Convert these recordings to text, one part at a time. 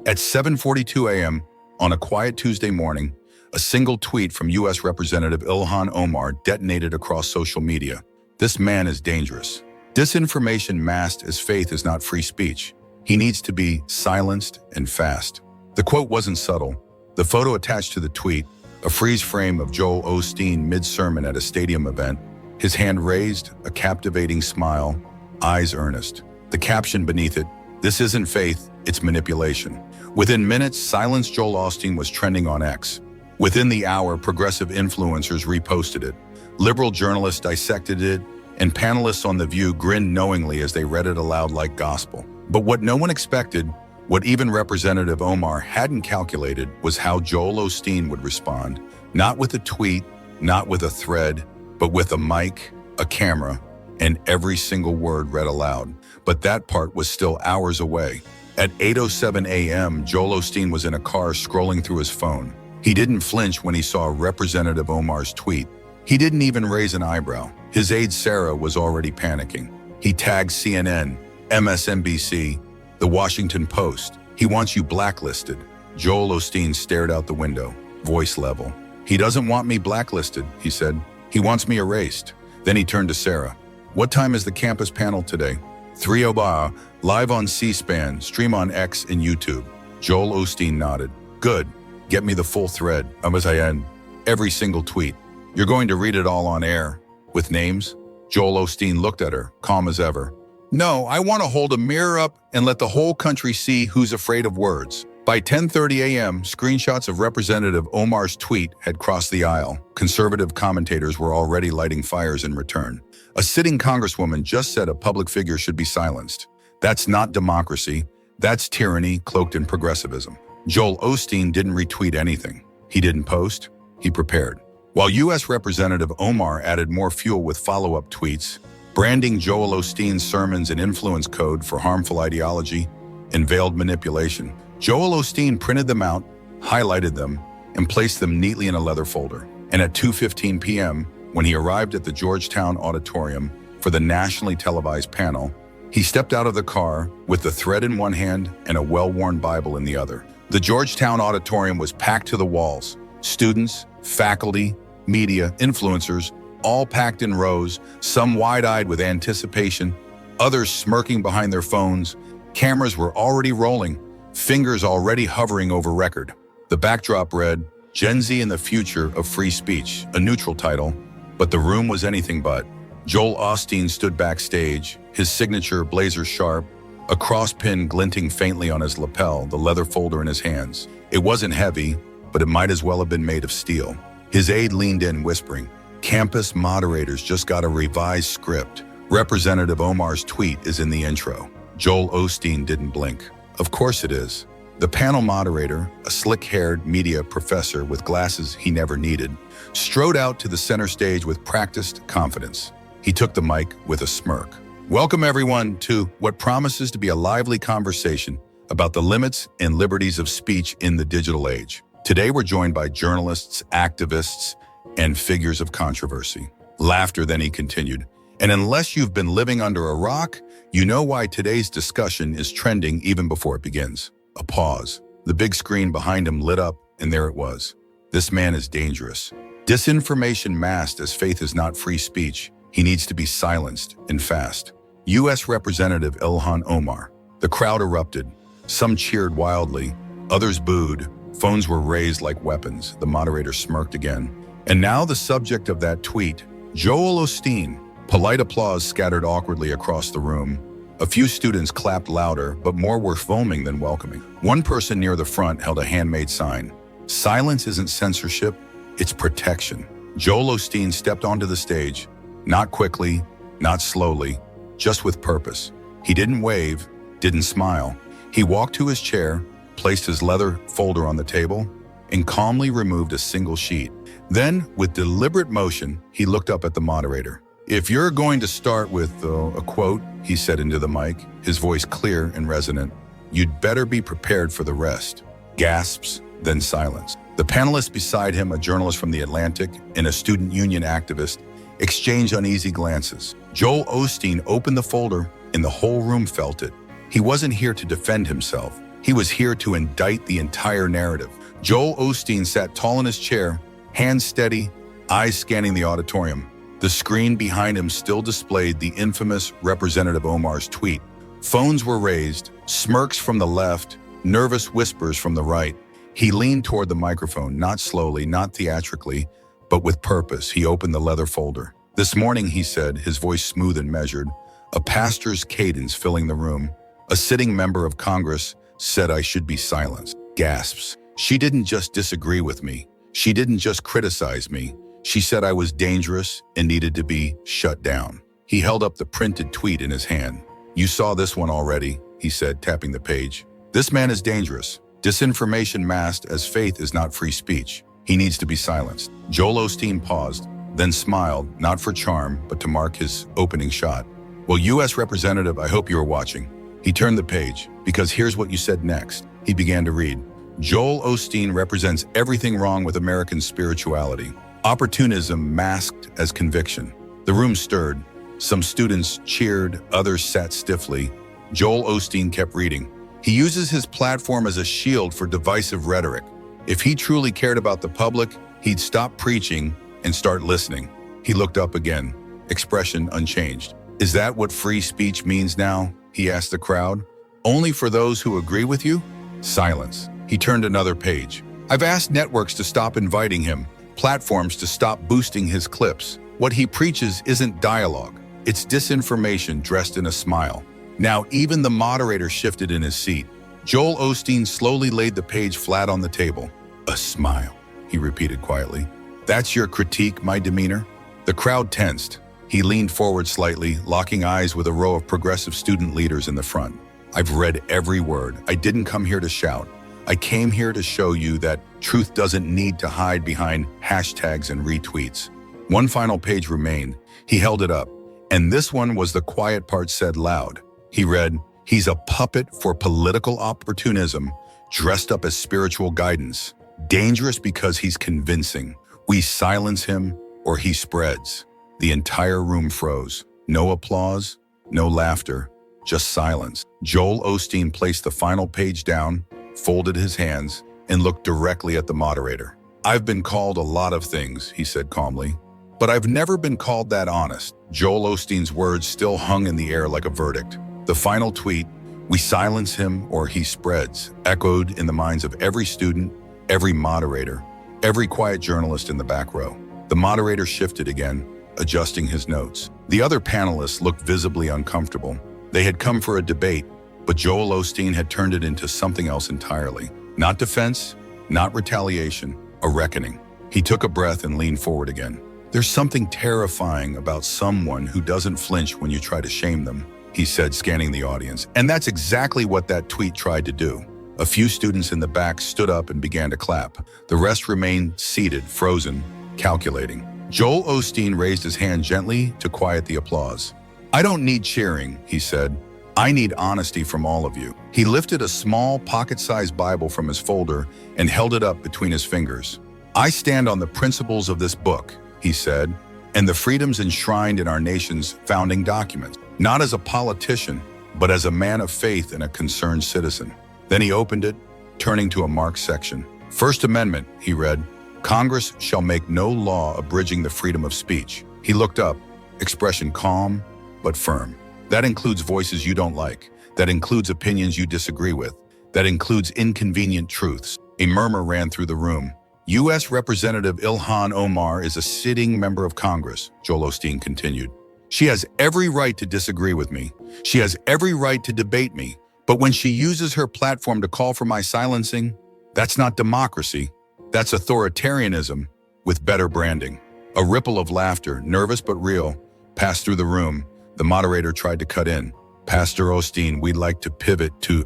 At 7:42 a.m. on a quiet Tuesday morning, a single tweet from U.S. Representative Ilhan Omar detonated across social media. This man is dangerous. Disinformation masked as faith is not free speech. He needs to be silenced and fast. The quote wasn't subtle. The photo attached to the tweet, a freeze frame of Joel Osteen mid-sermon at a stadium event, his hand raised, a captivating smile, eyes earnest. The caption beneath it, "This isn't faith, it's manipulation." Within minutes, Silence Joel Osteen was trending on X. Within the hour, progressive influencers reposted it. Liberal journalists dissected it, and panelists on The View grinned knowingly as they read it aloud like gospel. But what no one expected, what even Representative Omar hadn't calculated, was how Joel Osteen would respond. Not with a tweet, not with a thread, but with a mic, a camera, and every single word read aloud. But that part was still hours away. At 8:07 a.m., Joel Osteen was in a car scrolling through his phone. He didn't flinch when he saw Representative Omar's tweet. He didn't even raise an eyebrow. His aide Sarah was already panicking. He tagged CNN, MSNBC, The Washington Post. "He wants you blacklisted." Joel Osteen stared out the window, voice level. "He doesn't want me blacklisted," he said. "He wants me erased." Then he turned to Sarah. "What time is the campus panel today?" 3:00, live on C-SPAN, stream on X and YouTube. Joel Osteen nodded. "Good. Get me the full thread. Every single tweet. You're going to read it all on air, with names?" Joel Osteen looked at her, calm as ever. "No, I want to hold a mirror up and let the whole country see who's afraid of words." By 10:30 a.m., screenshots of Representative Omar's tweet had crossed the aisle. Conservative commentators were already lighting fires in return. A sitting congresswoman just said a public figure should be silenced. That's not democracy. That's tyranny cloaked in progressivism. Joel Osteen didn't retweet anything. He didn't post. He prepared. While U.S. Representative Omar added more fuel with follow-up tweets, branding Joel Osteen's sermons an influence code for harmful ideology and veiled manipulation, Joel Osteen printed them out, highlighted them, and placed them neatly in a leather folder. And at 2:15 p.m., when he arrived at the Georgetown Auditorium for the nationally televised panel, he stepped out of the car with the thread in one hand and a well-worn Bible in the other. The Georgetown Auditorium was packed to the walls. Students, faculty, media, influencers, all packed in rows, some wide-eyed with anticipation, others smirking behind their phones. Cameras were already rolling, fingers already hovering over record. The backdrop read, "Gen Z in the Future of Free Speech," a neutral title, but the room was anything but. Joel Osteen stood backstage, his signature blazer sharp, a cross pin glinting faintly on his lapel, the leather folder in his hands. It wasn't heavy, but it might as well have been made of steel. His aide leaned in, whispering, "Campus moderators just got a revised script. Representative Omar's tweet is in the intro." Joel Osteen didn't blink. Of course it is. The panel moderator, a slick-haired media professor with glasses he never needed, strode out to the center stage with practiced confidence. He took the mic with a smirk. "Welcome everyone to what promises to be a lively conversation about the limits and liberties of speech in the digital age. Today we're joined by journalists, activists, and figures of controversy." Laughter, then he continued. "And unless you've been living under a rock, you know why today's discussion is trending even before it begins." A pause. The big screen behind him lit up, and there it was. This man is dangerous. Disinformation masked as faith is not free speech. He needs to be silenced, and fast. U.S. Representative Ilhan Omar. The crowd erupted. Some cheered wildly. Others booed. Phones were raised like weapons. The moderator smirked again. And now the subject of that tweet, Joel Osteen. Polite applause scattered awkwardly across the room. A few students clapped louder, but more were foaming than welcoming. One person near the front held a handmade sign. "Silence isn't censorship, it's protection." Joel Osteen stepped onto the stage, not quickly, not slowly, just with purpose. He didn't wave, didn't smile. He walked to his chair, placed his leather folder on the table, and calmly removed a single sheet. Then, with deliberate motion, he looked up at the moderator. "If you're going to start with a quote," he said into the mic, his voice clear and resonant, "you'd better be prepared for the rest." Gasps, then silence. The panelists beside him, a journalist from The Atlantic and a student union activist, exchanged uneasy glances. Joel Osteen opened the folder, and the whole room felt it. He wasn't here to defend himself. He was here to indict the entire narrative. Joel Osteen sat tall in his chair, hands steady, eyes scanning the auditorium. The screen behind him still displayed the infamous Representative Omar's tweet. Phones were raised, smirks from the left, nervous whispers from the right. He leaned toward the microphone, not slowly, not theatrically, but with purpose. He opened the leather folder. "This morning," he said, his voice smooth and measured, a pastor's cadence filling the room. "A sitting member of Congress said I should be silenced." Gasps. "She didn't just disagree with me. She didn't just criticize me. She said I was dangerous and needed to be shut down." He held up the printed tweet in his hand. "You saw this one already," he said, tapping the page. "This man is dangerous. Disinformation masked as faith is not free speech. He needs to be silenced." Joel Osteen paused, then smiled, not for charm, but to mark his opening shot. "Well, U.S. Representative, I hope you are watching." He turned the page, because here's what you said next. He began to read. "Joel Osteen represents everything wrong with American spirituality. Opportunism masked as conviction." The room stirred. Some students cheered, others sat stiffly. Joel Osteen kept reading. "He uses his platform as a shield for divisive rhetoric. If he truly cared about the public, he'd stop preaching and start listening." He looked up again, expression unchanged. "Is that what free speech means now?" he asked the crowd. "Only for those who agree with you?" Silence. He turned another page. "I've asked networks to stop inviting him, platforms to stop boosting his clips. What he preaches isn't dialogue. It's disinformation dressed in a smile." Now even the moderator shifted in his seat. Joel Osteen slowly laid the page flat on the table. "A smile," he repeated quietly. "That's your critique, my demeanor?" The crowd tensed. He leaned forward slightly, locking eyes with a row of progressive student leaders in the front. "I've read every word. I didn't come here to shout. I came here to show you that truth doesn't need to hide behind hashtags and retweets." One final page remained. He held it up, and this one was the quiet part said loud. He read, "He's a puppet for political opportunism, dressed up as spiritual guidance. Dangerous because he's convincing. We silence him or he spreads." The entire room froze. No applause, no laughter, just silence. Joel Osteen placed the final page down, folded his hands, and looked directly at the moderator. "I've been called a lot of things," he said calmly, "but I've never been called that honest." Joel Osteen's words still hung in the air like a verdict. The final tweet, "We silence him or he spreads," echoed in the minds of every student, every moderator, every quiet journalist in the back row. The moderator shifted again, adjusting his notes. The other panelists looked visibly uncomfortable. They had come for a debate, but Joel Osteen had turned it into something else entirely. Not defense, not retaliation, a reckoning. He took a breath and leaned forward again. "There's something terrifying about someone who doesn't flinch when you try to shame them," he said, scanning the audience. And that's exactly what that tweet tried to do. A few students in the back stood up and began to clap. The rest remained seated, frozen, calculating. Joel Osteen raised his hand gently to quiet the applause. "I don't need cheering," he said. "I need honesty from all of you." He lifted a small pocket-sized Bible from his folder and held it up between his fingers. "I stand on the principles of this book," he said, "and the freedoms enshrined in our nation's founding documents, not as a politician, but as a man of faith and a concerned citizen." Then he opened it, turning to a marked section. "First Amendment," he read, "Congress shall make no law abridging the freedom of speech." He looked up, expression calm but firm. "That includes voices you don't like. That includes opinions you disagree with. That includes inconvenient truths." A murmur ran through the room. "U.S. Representative Ilhan Omar is a sitting member of Congress," Joel Osteen continued. "She has every right to disagree with me. She has every right to debate me. But when she uses her platform to call for my silencing, that's not democracy. That's authoritarianism with better branding." A ripple of laughter, nervous but real, passed through the room. The moderator tried to cut in. "Pastor Osteen, we'd like to pivot to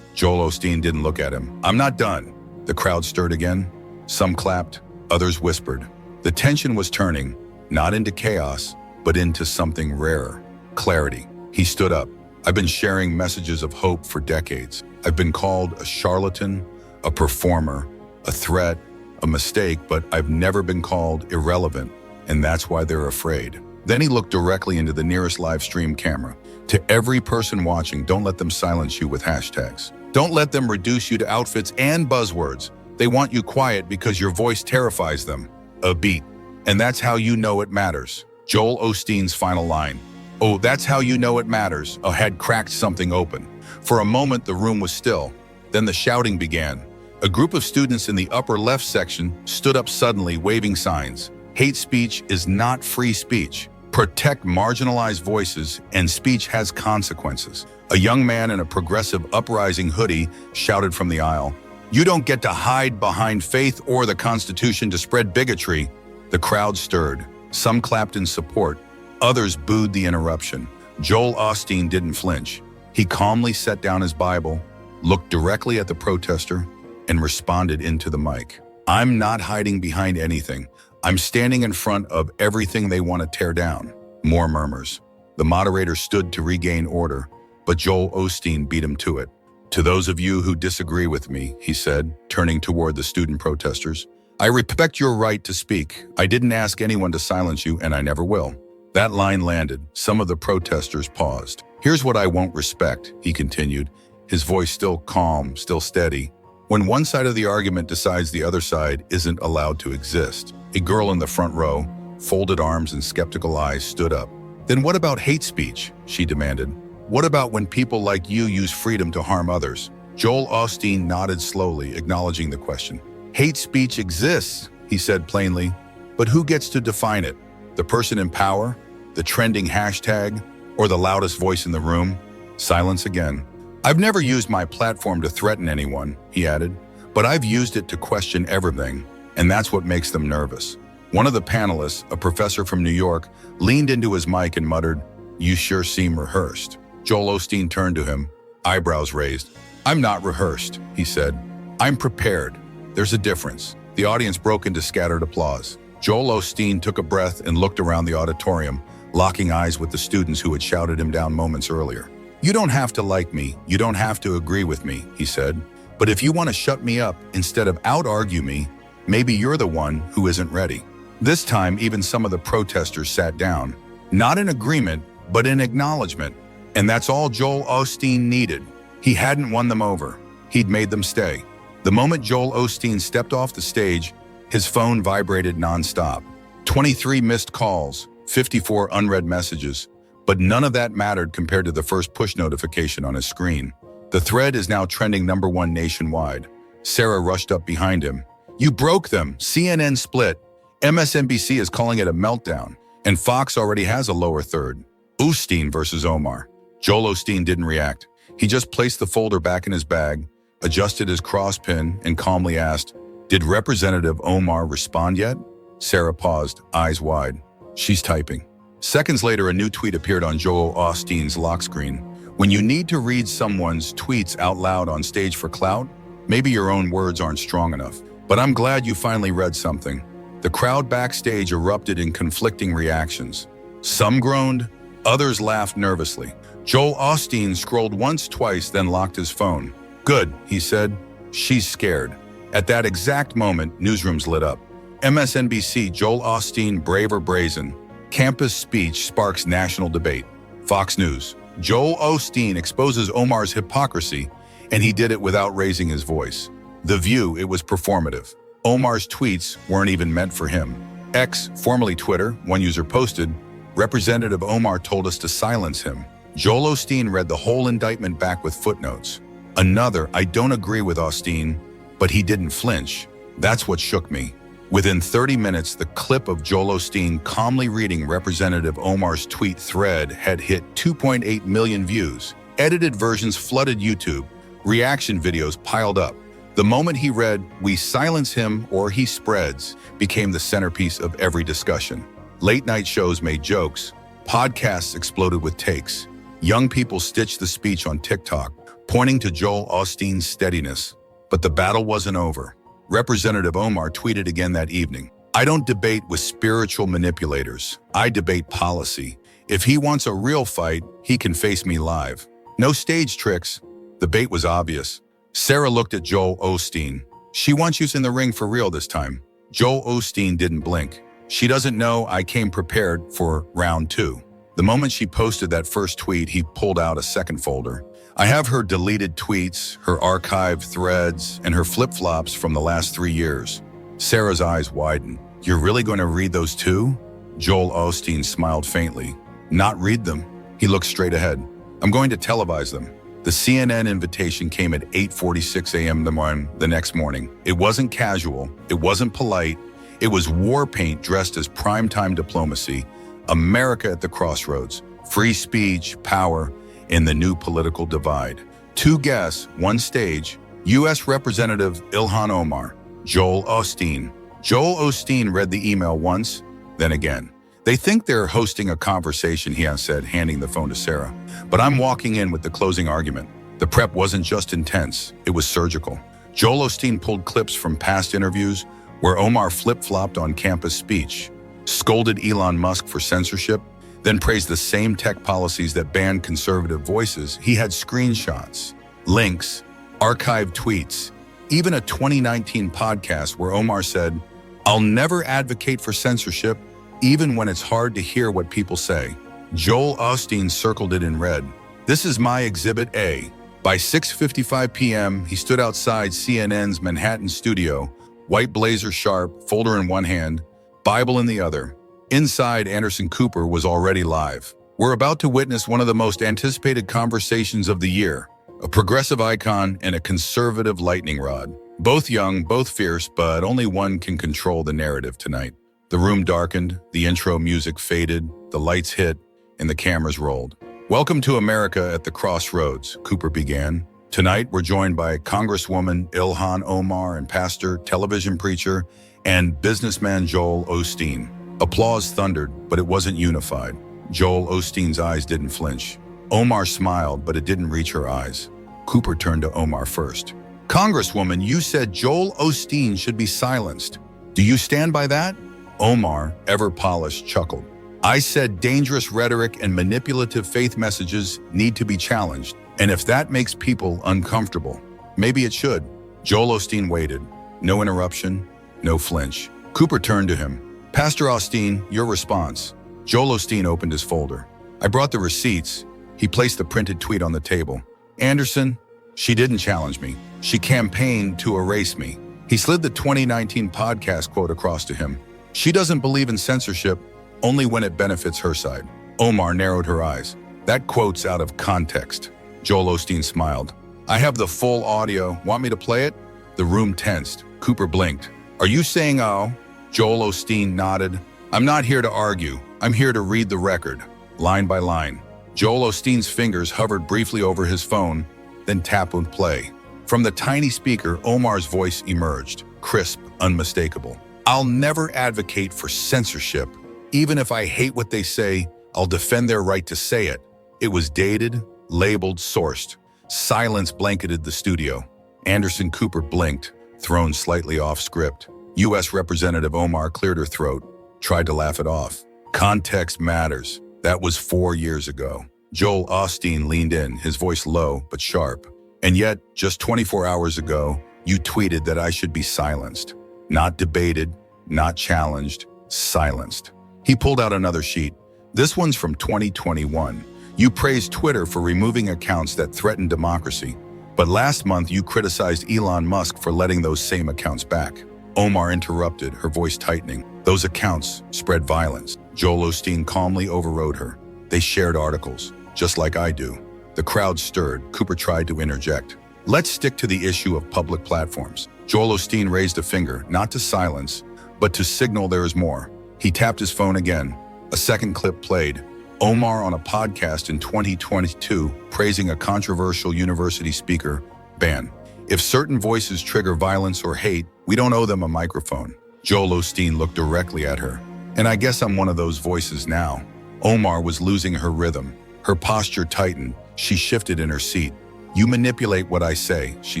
Joel Osteen didn't look at him. "I'm not done." The crowd stirred again. Some clapped, others whispered. The tension was turning, not into chaos, but into something rarer. Clarity. He stood up. "I've been sharing messages of hope for decades. I've been called a charlatan, a performer, a threat, a mistake, but I've never been called irrelevant, and that's why they're afraid." Then he looked directly into the nearest live stream camera. "To every person watching, don't let them silence you with hashtags. Don't let them reduce you to outfits and buzzwords. They want you quiet because your voice terrifies them. A beat. And that's how you know it matters. Joel Osteen's final line. Oh, that's how you know it matters. Had cracked something open. For a moment, the room was still. Then the shouting began. A group of students in the upper left section stood up suddenly, waving signs. Hate speech is not free speech. Protect marginalized voices, and speech has consequences. A young man in a progressive uprising hoodie shouted from the aisle, "You don't get to hide behind faith or the Constitution to spread bigotry." The crowd stirred. Some clapped in support. Others booed the interruption. Joel Osteen didn't flinch. He calmly set down his Bible, looked directly at the protester, and responded into the mic. "I'm not hiding behind anything. I'm standing in front of everything they want to tear down." More murmurs. The moderator stood to regain order, but Joel Osteen beat him to it. "To those of you who disagree with me," he said, turning toward the student protesters, "I respect your right to speak. I didn't ask anyone to silence you, and I never will." That line landed. Some of the protesters paused. "Here's what I won't respect," he continued, his voice still calm, still steady. "When one side of the argument decides the other side isn't allowed to exist." A girl in the front row, folded arms and skeptical eyes, stood up. "Then what about hate speech?" she demanded. "What about when people like you use freedom to harm others?" Joel Osteen nodded slowly, acknowledging the question. "Hate speech exists," he said plainly, "but who gets to define it? The person in power? The trending hashtag? Or the loudest voice in the room?" Silence again. "I've never used my platform to threaten anyone," he added, "but I've used it to question everything, and that's what makes them nervous." One of the panelists, a professor from New York, leaned into his mic and muttered, "You sure seem rehearsed." Joel Osteen turned to him, eyebrows raised. "I'm not rehearsed," he said. "I'm prepared. There's a difference." The audience broke into scattered applause. Joel Osteen took a breath and looked around the auditorium, locking eyes with the students who had shouted him down moments earlier. "You don't have to like me, you don't have to agree with me," he said. "But if you want to shut me up instead of out-argue me, maybe you're the one who isn't ready." This time, even some of the protesters sat down, not in agreement, but in acknowledgement. And that's all Joel Osteen needed. He hadn't won them over. He'd made them stay. The moment Joel Osteen stepped off the stage, his phone vibrated nonstop. 23 missed calls, 54 unread messages, but none of that mattered compared to the first push notification on his screen. The thread is now trending #1 nationwide. Sarah rushed up behind him. "You broke them. CNN split. MSNBC is calling it a meltdown, and Fox already has a lower third." Osteen versus Omar. Joel Osteen didn't react. He just placed the folder back in his bag, adjusted his cross pin, and calmly asked, "Did Representative Omar respond yet?" Sarah paused, eyes wide. "She's typing." Seconds later, a new tweet appeared on Joel Osteen's lock screen. When you need to read someone's tweets out loud on stage for clout, maybe your own words aren't strong enough. But I'm glad you finally read something. The crowd backstage erupted in conflicting reactions. Some groaned, others laughed nervously. Joel Osteen scrolled once, twice, then locked his phone. "Good," he said. "She's scared." At that exact moment, newsrooms lit up. MSNBC, Joel Osteen, brave or brazen? Campus speech sparks national debate. Fox News, Joel Osteen exposes Omar's hypocrisy, and he did it without raising his voice. The View, it was performative. Omar's tweets weren't even meant for him. X, formerly Twitter, one user posted, "Representative Omar told us to silence him." Joel Osteen read the whole indictment back with footnotes. Another, "I don't agree with Osteen, but he didn't flinch. That's what shook me." Within 30 minutes, the clip of Joel Osteen calmly reading Representative Omar's tweet thread had hit 2.8 million views. Edited versions flooded YouTube. Reaction videos piled up. The moment he read, "We silence him or he spreads," became the centerpiece of every discussion. Late-night shows made jokes. Podcasts exploded with takes. Young people stitched the speech on TikTok, pointing to Joel Osteen's steadiness. But the battle wasn't over. Representative Omar tweeted again that evening, "I don't debate with spiritual manipulators. I debate policy. If he wants a real fight, he can face me live. No stage tricks." The bait was obvious. Sarah looked at Joel Osteen. "She wants you in the ring for real this time." Joel Osteen didn't blink. "She doesn't know I came prepared for round 2. The moment she posted that first tweet, he pulled out a second folder. I have her deleted tweets, her archived threads, and her flip-flops from the last 3 years. Sarah's eyes widen. You're really going to read those too? Joel Osteen smiled faintly. Not read them. He looked straight ahead. I'm going to televise them. The CNN invitation came at 8:46 a.m. the next morning. It wasn't casual. It wasn't polite. It was war paint dressed as primetime diplomacy. America at the crossroads. Free speech, power, and the new political divide. 2 guests, 1 stage. U.S. Representative Ilhan Omar. Joel Osteen. Joel Osteen read the email once, then again. They think they're hosting a conversation, he has said, handing the phone to Sarah. But I'm walking in with the closing argument. The prep wasn't just intense, it was surgical. Joel Osteen pulled clips from past interviews where Omar flip-flopped on campus speech, scolded Elon Musk for censorship, then praised the same tech policies that banned conservative voices. He had screenshots, links, archived tweets, even a 2019 podcast where Omar said, "I'll never advocate for censorship, even when it's hard to hear what people say." Joel Osteen circled it in red. This is my Exhibit A. By 6:55 p.m., he stood outside CNN's Manhattan studio, white blazer sharp, folder in one hand, Bible in the other. Inside, Anderson Cooper was already live. We're about to witness one of the most anticipated conversations of the year, a progressive icon and a conservative lightning rod. Both young, both fierce, but only one can control the narrative tonight. The room darkened, the intro music faded, the lights hit, and the cameras rolled. Welcome to America at the Crossroads, Cooper began. Tonight, we're joined by Congresswoman Ilhan Omar and pastor, television preacher, and businessman Joel Osteen. Applause thundered, but it wasn't unified. Joel Osteen's eyes didn't flinch. Omar smiled, but it didn't reach her eyes. Cooper turned to Omar first. Congresswoman, you said Joel Osteen should be silenced. Do you stand by that? Omar, ever polished, chuckled. I said dangerous rhetoric and manipulative faith messages need to be challenged. And if that makes people uncomfortable, maybe it should. Joel Osteen waited. No interruption, no flinch. Cooper turned to him. Pastor Osteen, your response. Joel Osteen opened his folder. I brought the receipts. He placed the printed tweet on the table. Anderson, she didn't challenge me. She campaigned to erase me. He slid the 2019 podcast quote across to him. She doesn't believe in censorship, only when it benefits her side. Omar narrowed her eyes. That quote's out of context. Joel Osteen smiled. I have the full audio. Want me to play it? The room tensed. Cooper blinked. Are you saying oh? Joel Osteen nodded. I'm not here to argue. I'm here to read the record, line by line. Joel Osteen's fingers hovered briefly over his phone, then tapped with play. From the tiny speaker, Omar's voice emerged, crisp, unmistakable. I'll never advocate for censorship. Even if I hate what they say, I'll defend their right to say it. It was dated, labeled, sourced. Silence blanketed the studio. Anderson Cooper blinked, thrown slightly off script. U.S. Representative Omar cleared her throat, tried to laugh it off. Context matters. That was 4 years ago. Joel Osteen leaned in, his voice low but sharp. And yet, just 24 hours ago, you tweeted that I should be silenced. Not debated, not challenged, silenced. He pulled out another sheet. This one's from 2021. You praised Twitter for removing accounts that threaten democracy. But last month, you criticized Elon Musk for letting those same accounts back. Omar interrupted, her voice tightening. Those accounts spread violence. Joel Osteen calmly overrode her. They shared articles, just like I do. The crowd stirred. Cooper tried to interject. Let's stick to the issue of public platforms. Joel Osteen raised a finger, not to silence, but to signal there is more. He tapped his phone again. A second clip played. Omar on a podcast in 2022 praising a controversial university speaker ban. If certain voices trigger violence or hate, we don't owe them a microphone. Joel Osteen looked directly at her. And I guess I'm one of those voices now. Omar was losing her rhythm. Her posture tightened. She shifted in her seat. You manipulate what I say, she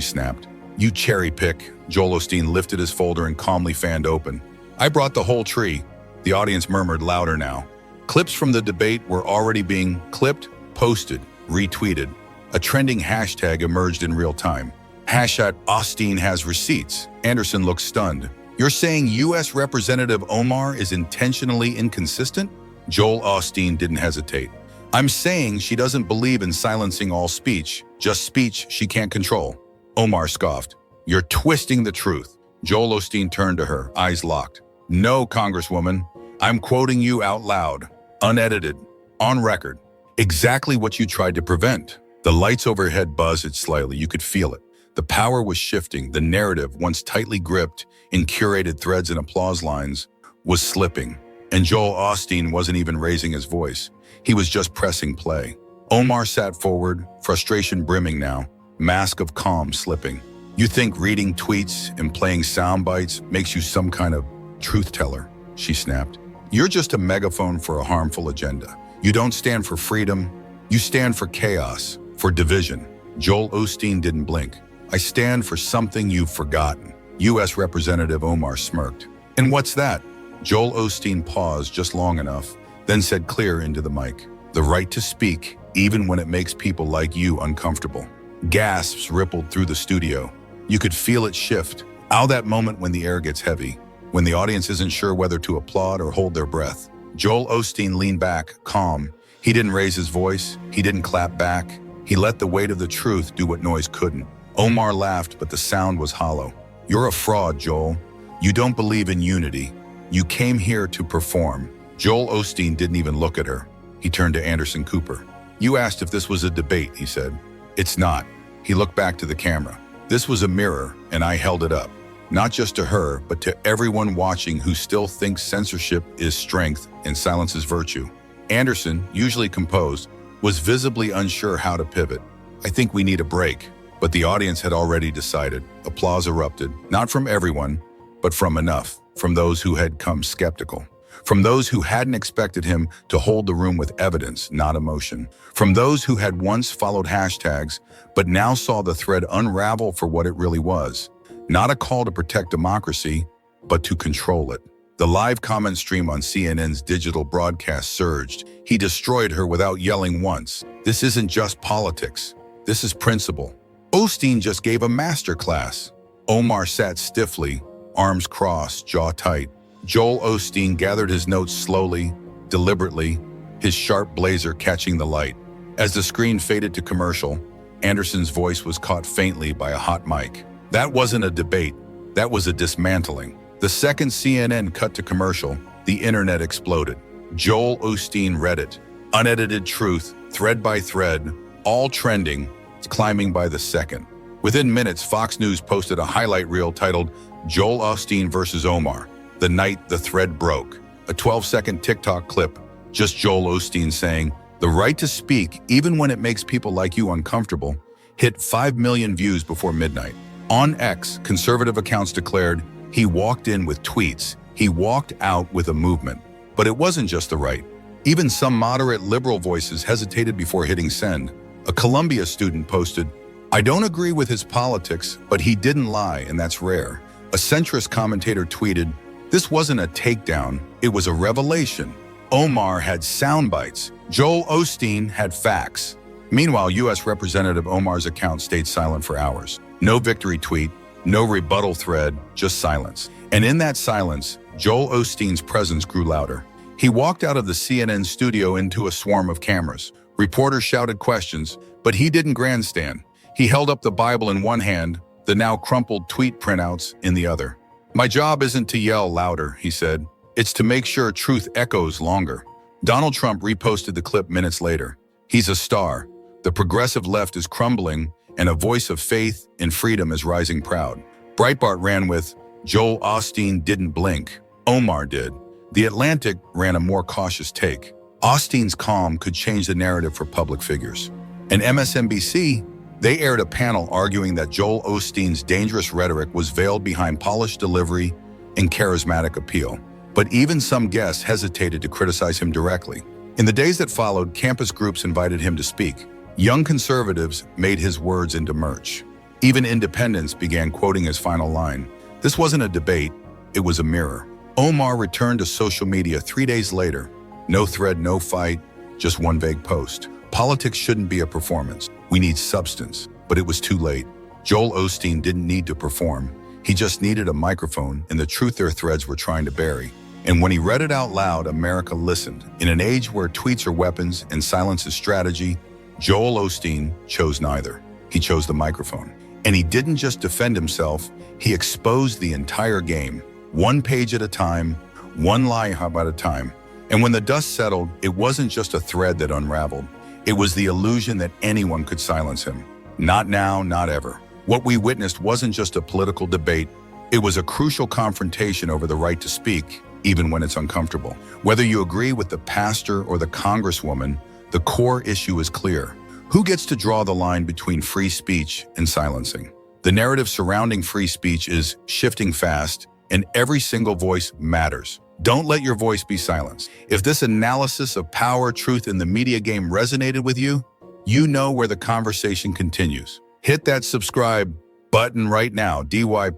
snapped. You cherry pick. Joel Osteen lifted his folder and calmly fanned open. I brought the whole tree. The audience murmured louder now. Clips from the debate were already being clipped, posted, retweeted. A trending hashtag emerged in real time. #Osteen has receipts. Anderson looked stunned. You're saying U.S. Representative Omar is intentionally inconsistent? Joel Osteen didn't hesitate. I'm saying she doesn't believe in silencing all speech. Just speech she can't control. Omar scoffed. You're twisting the truth. Joel Osteen turned to her, eyes locked. No, Congresswoman. I'm quoting you out loud, unedited, on record. Exactly what you tried to prevent. The lights overhead buzzed slightly. You could feel it. The power was shifting. The narrative, once tightly gripped in curated threads and applause lines, was slipping. And Joel Osteen wasn't even raising his voice. He was just pressing play. Omar sat forward, frustration brimming now, mask of calm slipping. You think reading tweets and playing sound bites makes you some kind of truth teller, she snapped. You're just a megaphone for a harmful agenda. You don't stand for freedom. You stand for chaos, for division. Joel Osteen didn't blink. I stand for something you've forgotten. U.S. Representative Omar smirked. And what's that? Joel Osteen paused just long enough, then said clear into the mic. The right to speak, even when it makes people like you uncomfortable. Gasps rippled through the studio. You could feel it shift. How that moment when the air gets heavy, when the audience isn't sure whether to applaud or hold their breath. Joel Osteen leaned back, calm. He didn't raise his voice. He didn't clap back. He let the weight of the truth do what noise couldn't. Omar laughed, but the sound was hollow. You're a fraud, Joel. You don't believe in unity. You came here to perform. Joel Osteen didn't even look at her. He turned to Anderson Cooper. You asked if this was a debate, he said. It's not. He looked back to the camera. This was a mirror, and I held it up. Not just to her, but to everyone watching who still thinks censorship is strength and silence is virtue. Anderson, usually composed, was visibly unsure how to pivot. I think we need a break. But the audience had already decided. Applause erupted, not from everyone, but from enough, from those who had come skeptical, from those who hadn't expected him to hold the room with evidence, not emotion, from those who had once followed hashtags, but now saw the thread unravel for what it really was. Not a call to protect democracy, but to control it. The live comment stream on CNN's digital broadcast surged. He destroyed her without yelling once. This isn't just politics. This is principle. Osteen just gave a masterclass. Omar sat stiffly, arms crossed, jaw tight. Joel Osteen gathered his notes slowly, deliberately, his sharp blazer catching the light. As the screen faded to commercial, Anderson's voice was caught faintly by a hot mic. That wasn't a debate. That was a dismantling. The second CNN cut to commercial, the internet exploded. Joel Osteen read it. Unedited truth, thread by thread, all trending, climbing by the second. Within minutes, Fox News posted a highlight reel titled Joel Osteen versus Omar, the night the thread broke. A 12-second TikTok clip, just Joel Osteen saying, the right to speak, even when it makes people like you uncomfortable, hit 5 million views before midnight. On X, conservative accounts declared, he walked in with tweets, he walked out with a movement. But it wasn't just the right. Even some moderate liberal voices hesitated before hitting send. A Columbia student posted, I don't agree with his politics, but he didn't lie, and that's rare. A centrist commentator tweeted, this wasn't a takedown, it was a revelation. Omar had sound bites. Joel Osteen had facts. Meanwhile, U.S. Representative Omar's account stayed silent for hours. No victory tweet, no rebuttal thread, just silence. And in that silence, Joel Osteen's presence grew louder. He walked out of the CNN studio into a swarm of cameras. Reporters shouted questions, but he didn't grandstand. He held up the Bible in one hand, the now crumpled tweet printouts in the other. My job isn't to yell louder, he said. It's to make sure truth echoes longer. Donald Trump reposted the clip minutes later. He's a star. The progressive left is crumbling, and a voice of faith and freedom is rising proud. Breitbart ran with, Joel Osteen didn't blink. Omar did. The Atlantic ran a more cautious take. Osteen's calm could change the narrative for public figures. And MSNBC, they aired a panel arguing that Joel Osteen's dangerous rhetoric was veiled behind polished delivery and charismatic appeal. But even some guests hesitated to criticize him directly. In the days that followed, campus groups invited him to speak. Young conservatives made his words into merch. Even independents began quoting his final line. This wasn't a debate, it was a mirror. Omar returned to social media 3 days later. No thread, no fight, just one vague post. Politics shouldn't be a performance. We need substance. But it was too late. Joel Osteen didn't need to perform. He just needed a microphone and the truth their threads were trying to bury. And when he read it out loud, America listened. In an age where tweets are weapons and silence is strategy, Joel Osteen chose neither. he chose the microphone. And he didn't just defend himself, he exposed the entire game, one page at a time, one lie at a time. And when the dust settled, it wasn't just a thread that unraveled. It was the illusion that anyone could silence him. Not now, not ever. What we witnessed wasn't just a political debate, it was a crucial confrontation over the right to speak, even when it's uncomfortable. Whether you agree with the pastor or the congresswoman, the core issue is clear. Who gets to draw the line between free speech and silencing? The narrative surrounding free speech is shifting fast, and every single voice matters. Don't let your voice be silenced. If this analysis of power, truth, and the media game resonated with you, you know where the conversation continues. Hit that subscribe button right now, DY.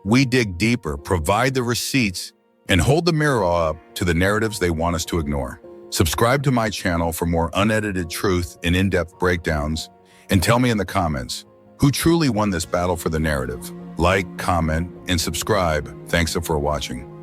We dig deeper, provide the receipts, and hold the mirror up to the narratives they want us to ignore. Subscribe to my channel for more unedited truth and in-depth breakdowns, and tell me in the comments who truly won this battle for the narrative. Like, comment, and subscribe. Thanks for watching.